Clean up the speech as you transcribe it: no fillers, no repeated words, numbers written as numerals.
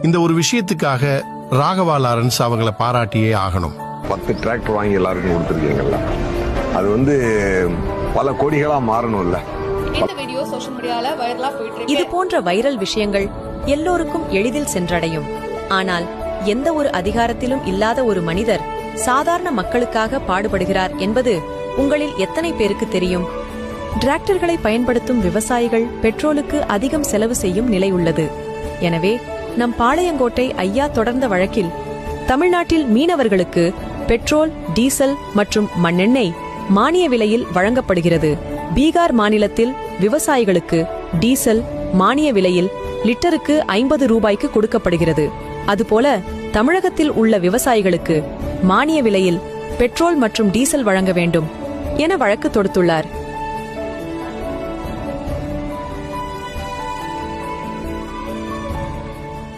இந்த ஒரு விஷயத்துக்காக ராகவா லாரன்ஸ் அவங்கள பாராட்டியே ஆகணும். 10 டிராக்டர் வாங்கி எல்லாருக்கும் கொடுத்துருக்கீங்கல்ல, அது பல கோடிகளா மாறணும்ல. இந்த வீடியோ சோஷியல் மீடியால வைரலா போயிட்டு இருக்கு. இது போன்ற வைரல் விஷயங்கள் எல்லோருக்கும் எளிதில் சென்றடையும். ஆனால் எந்த ஒரு அதிகாரத்திலும் இல்லாத ஒரு மனிதர் சாதாரண மக்களுக்காக பாடுபடுகிறார் என்பது உங்களில் எத்தனை பேருக்கு தெரியும்? டிராக்டர்களை பயன்படுத்தும் விவசாயிகள் பெட்ரோலுக்கு அதிகம் செலவு செய்யும் நிலை உள்ளது. எனவே நம் பாளையங்கோட்டை ஐயா தொடர்ந்த வழக்கில் தமிழ்நாட்டில் மீனவர்களுக்கு பெட்ரோல், டீசல் மற்றும் மண்ணெண்ணெய் மானிய விலையில் வழங்கப்படுகிறது. பீகார் மாநிலத்தில் விவசாயிகளுக்கு டீசல் மானிய விலையில் லிட்டருக்கு 50 ரூபாய்க்கு கொடுக்கப்படுகிறது. அதுபோல தமிழகத்தில் உள்ள விவசாயிகளுக்கு மானிய விலையில் பெட்ரோல் மற்றும் டீசல் வழங்க வேண்டும் என வழக்கு தொடுத்துள்ளார்.